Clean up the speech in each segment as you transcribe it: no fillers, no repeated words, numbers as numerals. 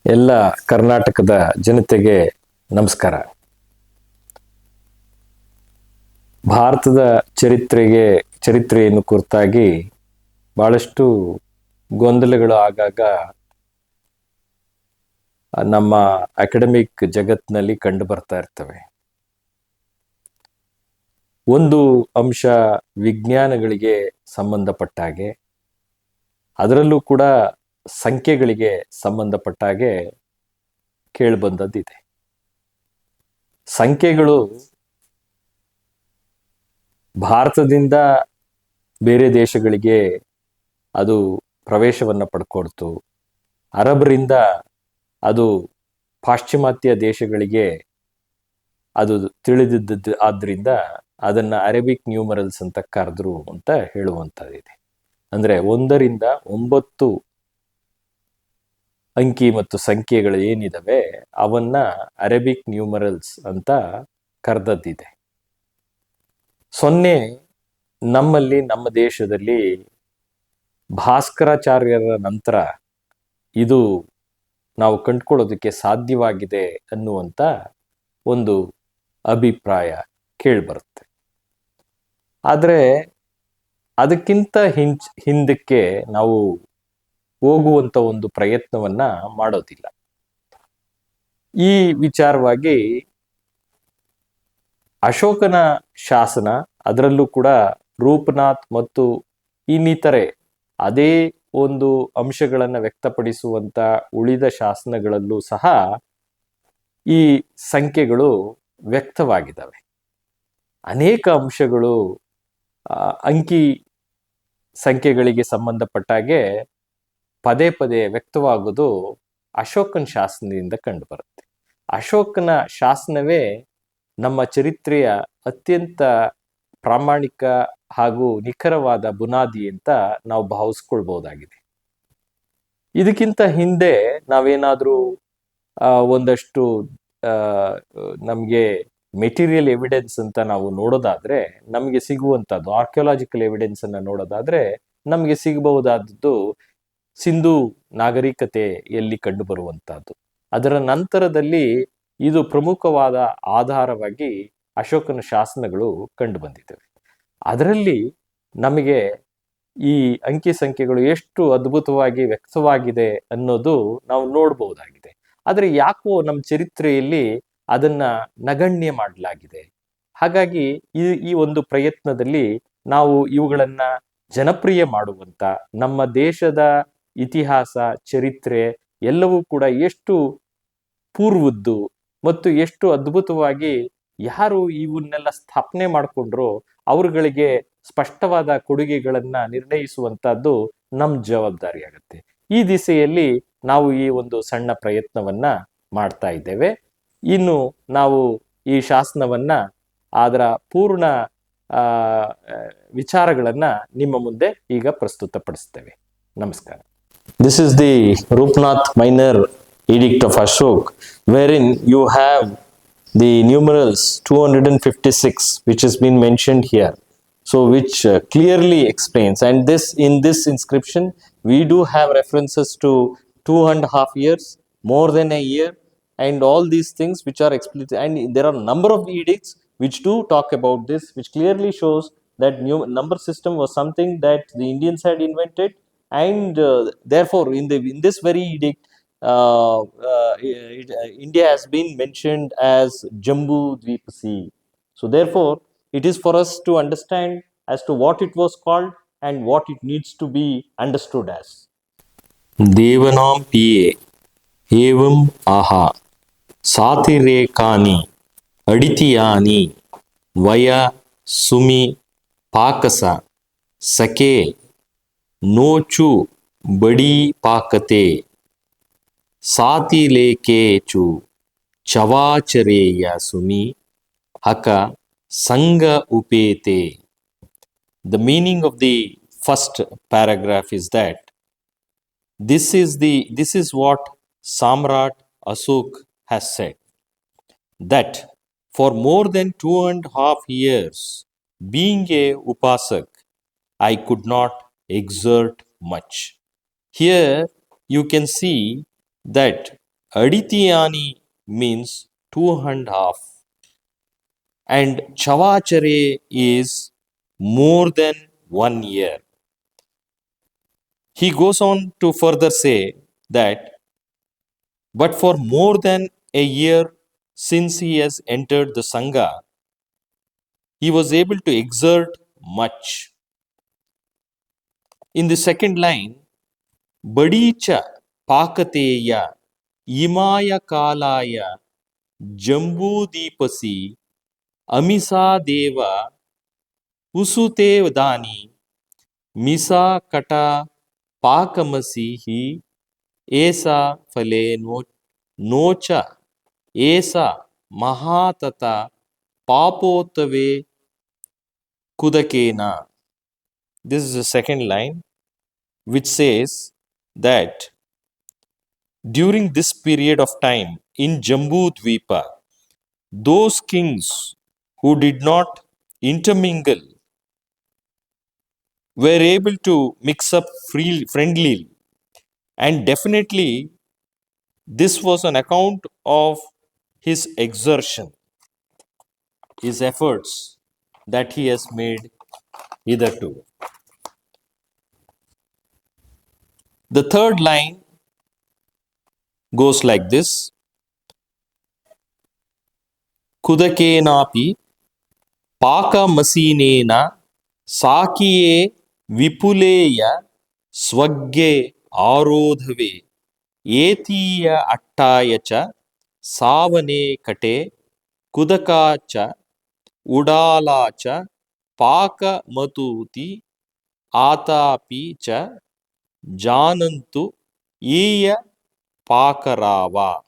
ಎಲ್ಲ ಕರ್ನಾಟಕದ ಜನತೆಗೆ ನಮಸ್ಕಾರ. ಭಾರತದ ಚರಿತ್ರೆಯನ್ನು ಕುರಿತಾಗಿ ಬಹಳಷ್ಟು ಗೊಂದಲಗಳು ಆಗಾಗ ನಮ್ಮ ಅಕಾಡೆಮಿಕ್ ಜಗತ್ತಿನಲ್ಲಿ ಕಂಡು ಬರ್ತಾ ಇರ್ತವೆ. ಒಂದು ಅಂಶ ವಿಜ್ಞಾನಗಳಿಗೆ ಸಂಬಂಧಪಟ್ಟ ಹಾಗೆ, ಅದರಲ್ಲೂ ಕೂಡ ಸಂಖ್ಯೆಗಳಿಗೆ ಸಂಬಂಧಪಟ್ಟ ಹಾಗೆ ಕೇಳಿಬಂದದ್ದಿದೆ. ಸಂಖ್ಯೆಗಳು ಭಾರತದಿಂದ ಬೇರೆ ದೇಶಗಳಿಗೆ ಅದು ಪ್ರವೇಶವನ್ನು ಪಡ್ಕೊಡ್ತು. ಅರಬರಿಂದ ಅದು ಪಾಶ್ಚಿಮಾತ್ಯ ದೇಶಗಳಿಗೆ ಅದು ತಿಳಿದಿದ್ದದ್ದು ಆದ್ರಿಂದ ಅದನ್ನ ಅರೇಬಿಕ್ ನ್ಯೂಮರಲ್ಸ್ ಅಂತ ಕರೆದ್ರು ಅಂತ ಹೇಳುವಂಥದ್ದಿದೆ. ಅಂದ್ರೆ 1ರಿಂದ 9 ಅಂಕಿ ಮತ್ತು ಸಂಖ್ಯೆಗಳು ಏನಿದಾವೆ ಅವನ್ನ ಅರೇಬಿಕ್ ನ್ಯೂಮರಲ್ಸ್ ಅಂತ ಕರೆದದ್ದಿದೆ. 0 ನಮ್ಮಲ್ಲಿ ನಮ್ಮ ದೇಶದಲ್ಲಿ ಭಾಸ್ಕರಾಚಾರ್ಯರ ನಂತರ ಇದು ನಾವು ಕಂಡುಕೊಳ್ಳೋದಕ್ಕೆ ಸಾಧ್ಯವಾಗಿದೆ ಅನ್ನುವಂಥ ಒಂದು ಅಭಿಪ್ರಾಯ ಕೇಳಿಬರುತ್ತೆ. ಆದರೆ ಅದಕ್ಕಿಂತ ಹಿಂದಕ್ಕೆ ನಾವು ಹೋಗುವಂತ ಒಂದು ಪ್ರಯತ್ನವನ್ನ ಮಾಡೋದಿಲ್ಲ. ಈ ವಿಚಾರವಾಗಿ ಅಶೋಕನ ಶಾಸನ, ಅದರಲ್ಲೂ ಕೂಡ ರೂಪನಾಥ್ ಮತ್ತು ಇನ್ನಿತರೆ ಅದೇ ಒಂದು ಅಂಶಗಳನ್ನು ವ್ಯಕ್ತಪಡಿಸುವಂತ ಉಳಿದ ಶಾಸನಗಳಲ್ಲೂ ಸಹ ಈ ಸಂಖ್ಯೆಗಳು ವ್ಯಕ್ತವಾಗಿದ್ದಾವೆ. ಅನೇಕ ಅಂಶಗಳು ಅಂಕಿ ಸಂಖ್ಯೆಗಳಿಗೆ ಸಂಬಂಧಪಟ್ಟಾಗೆ ಪದೇ ಪದೇ ವ್ಯಕ್ತವಾಗುವುದು ಅಶೋಕನ ಶಾಸನದಿಂದ ಕಂಡು ಬರುತ್ತೆ. ಅಶೋಕನ ಶಾಸನವೇ ನಮ್ಮ ಚರಿತ್ರೆಯ ಅತ್ಯಂತ ಪ್ರಾಮಾಣಿಕ ಹಾಗೂ ನಿಖರವಾದ ಬುನಾದಿ ಅಂತ ನಾವು ಭಾವಿಸ್ಕೊಳ್ಬಹುದಾಗಿದೆ. ಇದಕ್ಕಿಂತ ಹಿಂದೆ ನಾವೇನಾದ್ರೂ ಒಂದಷ್ಟು ನಮಗೆ ಮೆಟೀರಿಯಲ್ ಎವಿಡೆನ್ಸ್ ಅಂತ ನಾವು ನೋಡೋದಾದ್ರೆ ನಮಗೆ ಸಿಗುವಂಥದ್ದು, ಆರ್ಕಿಯಾಲಜಿಕಲ್ ಎವಿಡೆನ್ಸ್ ಅನ್ನ ನೋಡೋದಾದ್ರೆ ನಮಗೆ ಸಿಗಬಹುದಾದದ್ದು ಸಿಂಧೂ ನಾಗರಿಕತೆಯಲ್ಲಿ ಕಂಡು ಬರುವಂತಹದ್ದು. ಅದರ ನಂತರದಲ್ಲಿ ಇದು ಪ್ರಮುಖವಾದ ಆಧಾರವಾಗಿ ಅಶೋಕನ ಶಾಸನಗಳು ಕಂಡು ಬಂದಿದ್ದಾವೆ. ಅದರಲ್ಲಿ ನಮಗೆ ಈ ಅಂಕಿ ಸಂಖ್ಯೆಗಳು ಎಷ್ಟು ಅದ್ಭುತವಾಗಿ ವ್ಯಕ್ತವಾಗಿದೆ ಅನ್ನೋದು ನಾವು ನೋಡಬಹುದಾಗಿದೆ. ಆದರೆ ಯಾಕೋ ನಮ್ಮ ಚರಿತ್ರೆಯಲ್ಲಿ ಅದನ್ನ ನಗಣ್ಯ ಮಾಡಲಾಗಿದೆ. ಹಾಗಾಗಿ ಈ ಒಂದು ಪ್ರಯತ್ನದಲ್ಲಿ ನಾವು ಇವುಗಳನ್ನ ಜನಪ್ರಿಯ ಮಾಡುವಂತ, ನಮ್ಮ ದೇಶದ ಇತಿಹಾಸ ಚರಿತ್ರೆ ಎಲ್ಲವೂ ಕೂಡ ಎಷ್ಟು ಪೂರ್ವದ್ದು ಮತ್ತು ಎಷ್ಟು ಅದ್ಭುತವಾಗಿ ಯಾರು ಇವನ್ನೆಲ್ಲ ಸ್ಥಾಪನೆ ಮಾಡಿಕೊಂಡ್ರೋ ಅವರುಗಳಿಗೆ ಸ್ಪಷ್ಟವಾದ ಕೊಡುಗೆಗಳನ್ನ ನಿರ್ಣಯಿಸುವಂತಹದ್ದು ನಮ್ಮ ಜವಾಬ್ದಾರಿ ಆಗುತ್ತೆ. ಈ ದಿಸೆಯಲ್ಲಿ ನಾವು ಈ ಒಂದು ಸಣ್ಣ ಪ್ರಯತ್ನವನ್ನ ಮಾಡ್ತಾ ಇದ್ದೇವೆ. ಇನ್ನು ನಾವು ಈ ಶಾಸನವನ್ನ ಅದರ ಪೂರ್ಣ ವಿಚಾರಗಳನ್ನ ನಿಮ್ಮ ಮುಂದೆ ಈಗ ಪ್ರಸ್ತುತಪಡಿಸ್ತೇವೆ. ನಮಸ್ಕಾರ. This is the Rupnath Minor Edict of Ashok, wherein you have the numerals 256, which has been mentioned here. So which clearly explains, and in this inscription we do have references to 2.5 years, more than a year, and all these things which are explicit, and there are a number of edicts which do talk about this, which clearly shows that new number system was something that the Indians had invented, and therefore in this very edict India has been mentioned as Jambu Dweep Sea. So therefore it is for us to understand as to what it was called and what it needs to be understood as. Devanam piye evam aha सातिरेकानि अडितियानि वया सुमि पाकस सके नोचु बड़ी पाकते सातिलेकेचु चवाचरेय सुमि हक संग उपेते. The meaning of the first paragraph is that this is what Samrat Asok has said, that for more than 2.5 years, being a upasak, I could not exert much. Here you can see that Aditiyani means 2.5, and Chavachare is more than 1 year. He goes on to further say that, but for more than a year since he has entered the Sangha, he was able to exert much. In the second line, Badicha Pakateya Imaya Kalaya Jambu Deepasi Amisa Deva Usute Dani Misa Kata Pakamasi Esa Fale Nocha Esa Mahatata Papotave Kudakena. This is the second line, which says that during this period of time in Jambu Dvipa, those kings who did not intermingle were able to mix up friendly, and definitely this was an account of his exertion, his efforts that he has made hitherto. The third line goes like this: Kudakenapi Pakamaseenena Sakiye Vipuleya Swagge Arodhave Etiya Attayacha Savane Kate Kudakacha Udalacha Paka Matuti Atapi cha Janantu Iya Pakarava,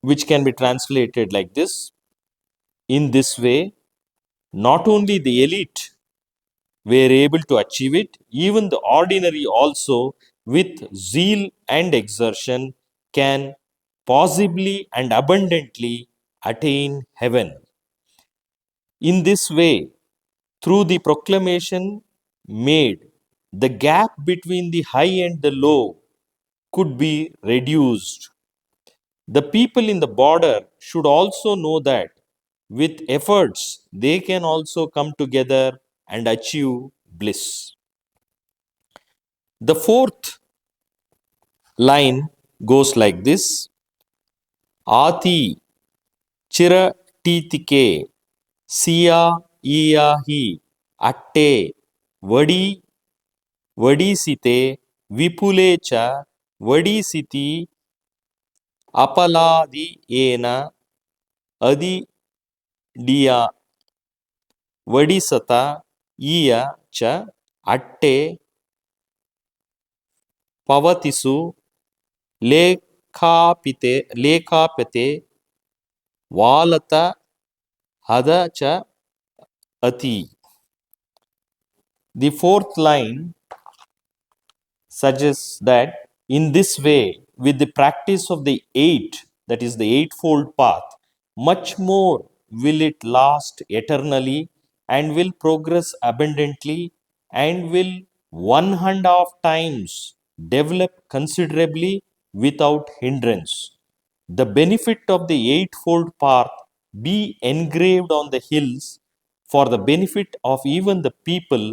which can be translated like this: in this way, not only the elite were able to achieve it, even the ordinary also, with zeal and exertion, can possibly and abundantly attain heaven. In this way, through the proclamation made, the gap between the high and the low could be reduced. The people in the border should also know that with efforts they can also come together and achieve bliss. The fourth line goes like this: Ati chira titike siya iyahi atte vadi vadisite vipulecha vadisiti apaladi ena adi diya vadisata iya cha atte pavatisu ಲೇಖಾಪತೆ ವಾಲತ ಹದ ಚ ಅತಿ. The fourth line suggests that in this way, with the practice of the eight, that is the eightfold path, much more will it last eternally and will progress abundantly and will 1.5 times develop considerably without hindrance. The benefit of the eightfold path be engraved on the hills for the benefit of even the people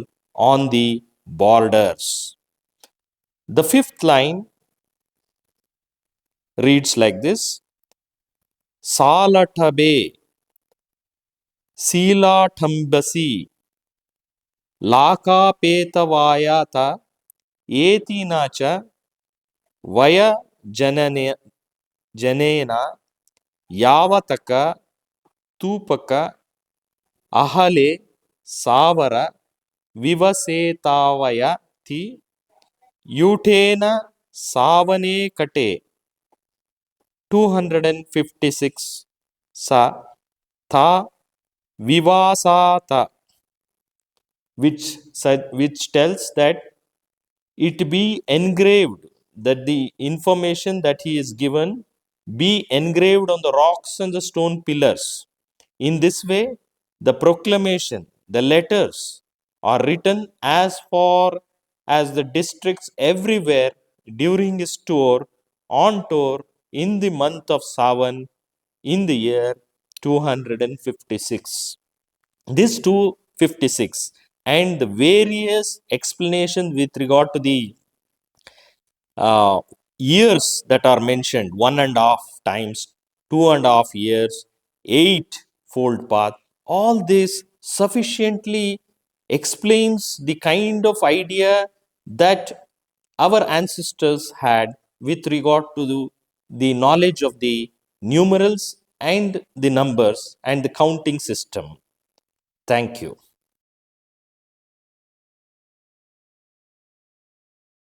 on the borders. The fifth line reads like this: Salatabe Silathambasi Lakapetavayata Etinacha Vaya Janena Yavataka Tupaka Ahale Savara Vivasetavayati Yutena Savane Kate 256 Sa Tha Vivasata, which tells that it be engraved, that the information that he is given be engraved on the rocks and the stone pillars. In this way, the proclamation, the letters are written as far as the districts everywhere during his tour on tour in the month of Savan in the year 256. This 256 and the various explanations with regard to the years that are mentioned, 1.5 times, 2.5 years, eightfold path, all this sufficiently explains the kind of idea that our ancestors had with regard to the knowledge of the numerals and the numbers and the counting system. Thank you.